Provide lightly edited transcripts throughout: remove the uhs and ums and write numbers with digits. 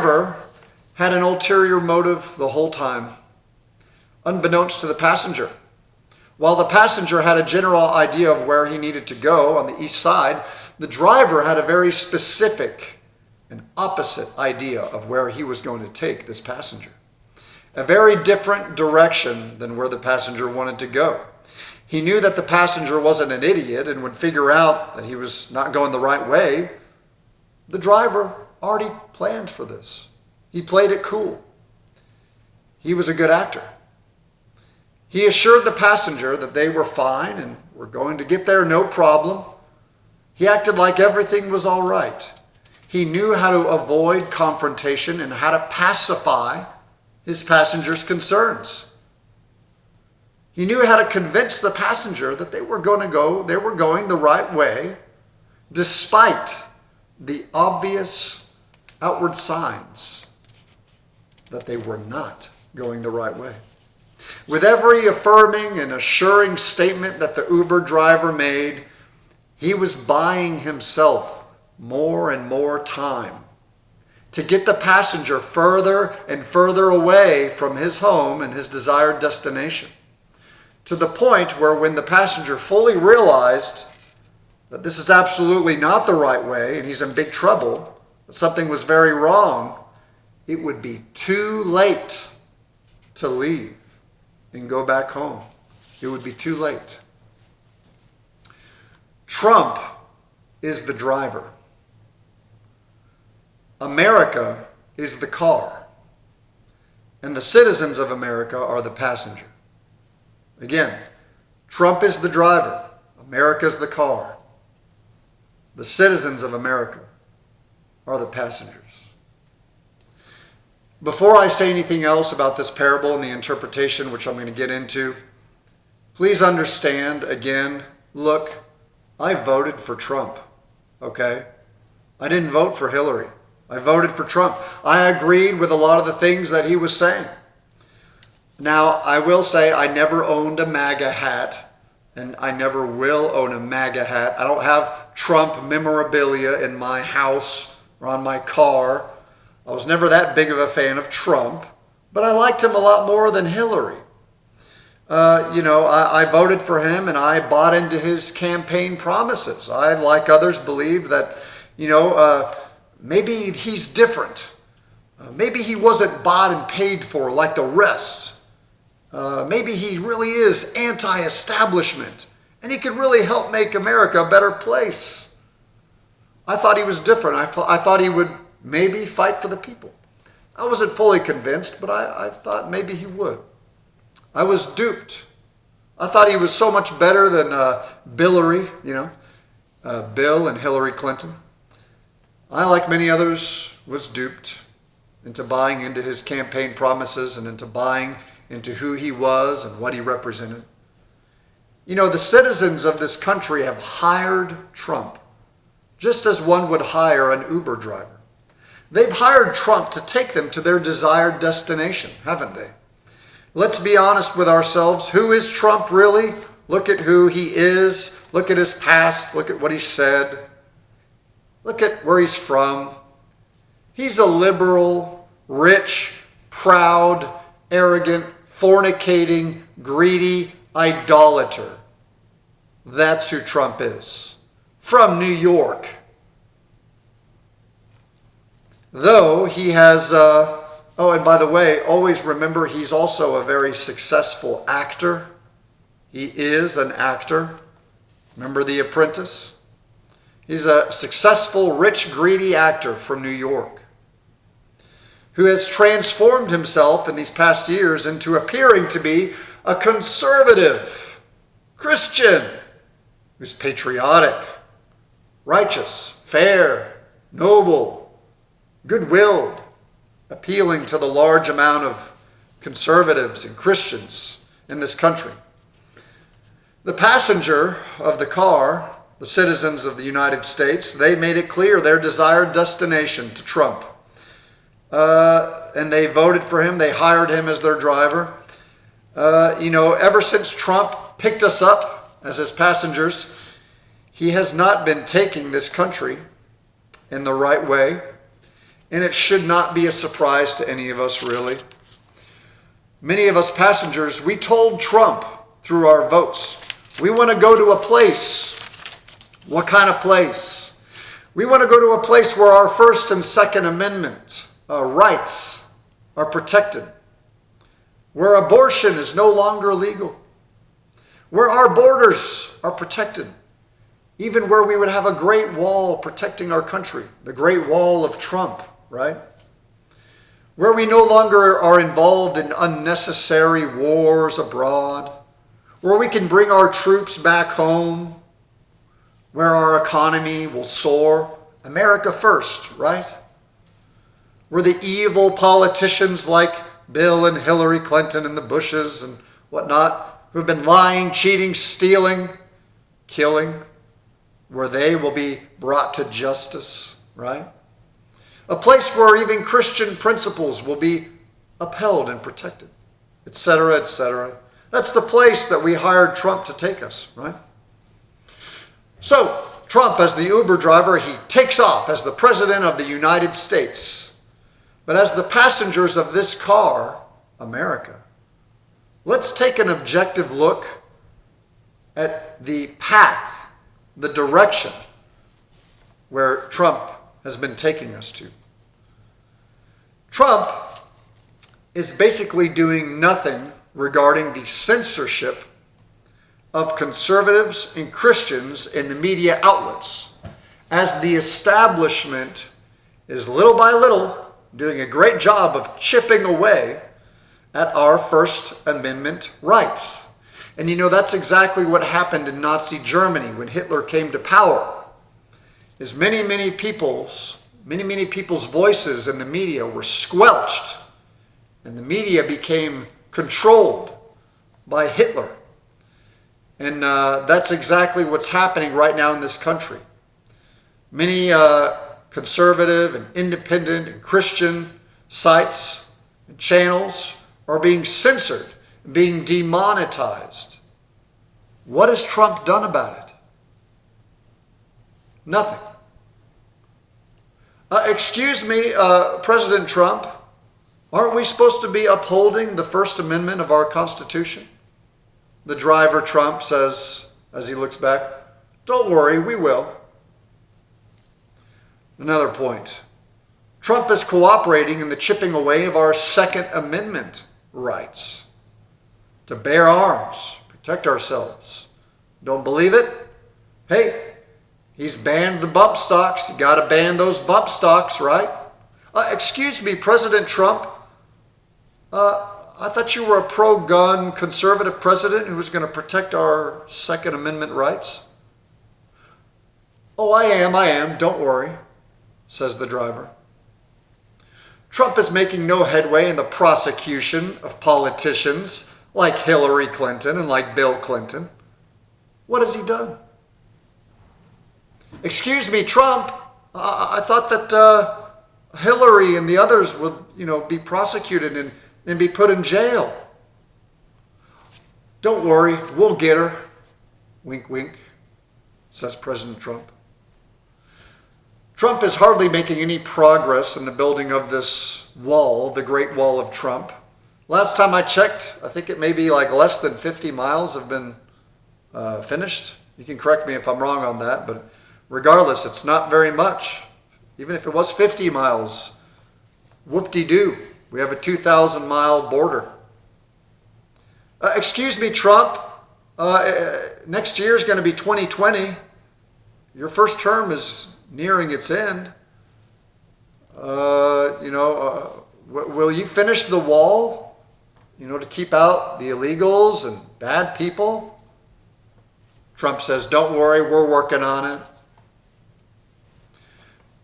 driver had an ulterior motive the whole time, unbeknownst to the passenger. While the passenger had a general idea of where he needed to go on the east side, the driver had a very specific and opposite idea of where he was going to take this passenger. A very different direction than where the passenger wanted to go. He knew that the passenger wasn't an idiot and would figure out that he was not going the right way. The driver already planned for this. He played it cool. He was a good actor. He assured the passenger that they were fine and were going to get there no problem. He acted like everything was all right. He knew how to avoid confrontation and how to pacify his passenger's concerns. He knew how to convince the passenger that they were going the right way, despite the obvious outward signs that they were not going the right way. With every affirming and assuring statement that the Uber driver made, he was buying himself more and more time to get the passenger further and further away from his home and his desired destination, to the point where when the passenger fully realized that this is absolutely not the right way and he's in big trouble, that something was very wrong, it would be too late to leave and go back home. It would be too late. Trump is the driver. America is the car. And the citizens of America are the passenger. Again, Trump is the driver. America's the car. The citizens of America are the passengers. Before I say anything else about this parable and the interpretation, which I'm going to get into, please understand, again, look, I voted for Trump, okay? I didn't vote for Hillary. I voted for Trump. I agreed with a lot of the things that he was saying. Now, I will say I never owned a MAGA hat, and I never will own a MAGA hat. I don't have Trump memorabilia in my house or on my car. I was never that big of a fan of Trump, but I liked him a lot more than Hillary. I voted for him and I bought into his campaign promises. I, like others, believe that, maybe he's different. Maybe he wasn't bought and paid for like the rest. Maybe he really is anti-establishment and he could really help make America a better place. I thought he was different. I thought he would maybe fight for the people. I wasn't fully convinced, but I thought maybe he would. I was duped. I thought he was so much better than Billary, Bill and Hillary Clinton. I, like many others, was duped into buying into his campaign promises and into buying into who he was and what he represented. The citizens of this country have hired Trump, just as one would hire an Uber driver. They've hired Trump to take them to their desired destination, haven't they? Let's be honest with ourselves. Who is Trump really? Look at who he is. Look at his past. Look at what he said. Look at where he's from. He's a liberal, rich, proud, arrogant, fornicating, greedy idolater. That's who Trump is. From New York. Though he has, and by the way, always remember he's also a very successful actor. He is an actor. Remember The Apprentice? He's a successful, rich, greedy actor from New York who has transformed himself in these past years into appearing to be a conservative Christian who's patriotic, righteous, fair, noble, good-willed, appealing to the large amount of conservatives and Christians in this country. The passenger of the car, the citizens of the United States, they made it clear their desired destination to Trump. And they voted for him. They hired him as their driver. Ever since Trump picked us up as his passengers, he has not been taking this country in the right way. And it should not be a surprise to any of us, really. Many of us passengers, we told Trump through our votes, we want to go to a place. What kind of place? We want to go to a place where our First and Second Amendment rights are protected, where abortion is no longer legal, where our borders are protected, even where we would have a great wall protecting our country, the Great Wall of Trump, right? Where we no longer are involved in unnecessary wars abroad, where we can bring our troops back home, where our economy will soar. America first, right? Where the evil politicians like Bill and Hillary Clinton and the Bushes and whatnot, who've been lying, cheating, stealing, killing, where they will be brought to justice, right? A place where even Christian principles will be upheld and protected, etc., etc. That's the place that we hired Trump to take us, right? So, Trump, as the Uber driver, he takes off as the President of the United States. But as the passengers of this car, America, let's take an objective look at the path, the direction where Trump has been taking us to. Trump is basically doing nothing regarding the censorship of conservatives and Christians in the media outlets, as the establishment is little by little doing a great job of chipping away at our First Amendment rights. And you know, that's exactly what happened in Nazi Germany when Hitler came to power. Is many people's voices in the media were squelched, and the media became controlled by Hitler. And that's exactly what's happening right now in this country. Many conservative and independent and Christian sites and channels are being censored, being demonetized. What has Trump done about it? Nothing. Excuse me, President Trump, aren't we supposed to be upholding the First Amendment of our Constitution? The driver, Trump, says as he looks back, don't worry, we will. Another point. Trump is cooperating in the chipping away of our Second Amendment rights to bear arms, protect ourselves. Don't believe it? Hey, he's banned the bump stocks. You got to ban those bump stocks, right? Excuse me, President Trump. I thought you were a pro-gun conservative president who was going to protect our Second Amendment rights. Oh, I am. Don't worry, says the driver. Trump is making no headway in the prosecution of politicians like Hillary Clinton and like Bill Clinton. What has he done? Excuse me, Trump. I thought that Hillary and the others would, be prosecuted and be put in jail. Don't worry, we'll get her. Wink, wink, says President Trump. Trump is hardly making any progress in the building of this wall, the Great Wall of Trump. Last time I checked, I think it may be like less than 50 miles have been finished. You can correct me if I'm wrong on that, but regardless, it's not very much. Even if it was 50 miles, whoop-de-doo. We have a 2,000-mile border. Excuse me, Trump. Next year is going to be 2020. Your first term is nearing its end. Will you finish the wall, to keep out the illegals and bad people? Trump says, don't worry, we're working on it.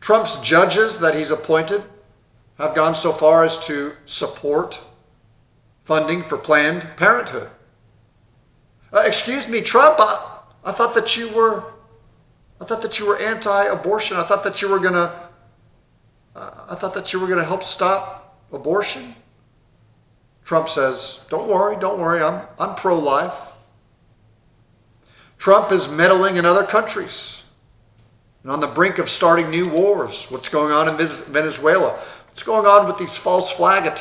Trump's judges that he's appointed have gone so far as to support funding for Planned Parenthood. Excuse me, Trump. I thought that you were anti-abortion. I thought that you were gonna help stop abortion. Trump says, "Don't worry. I'm pro-life." Trump is meddling in other countries. and on the brink of starting new wars. What's going on in Venezuela? What's going on with these false flag attacks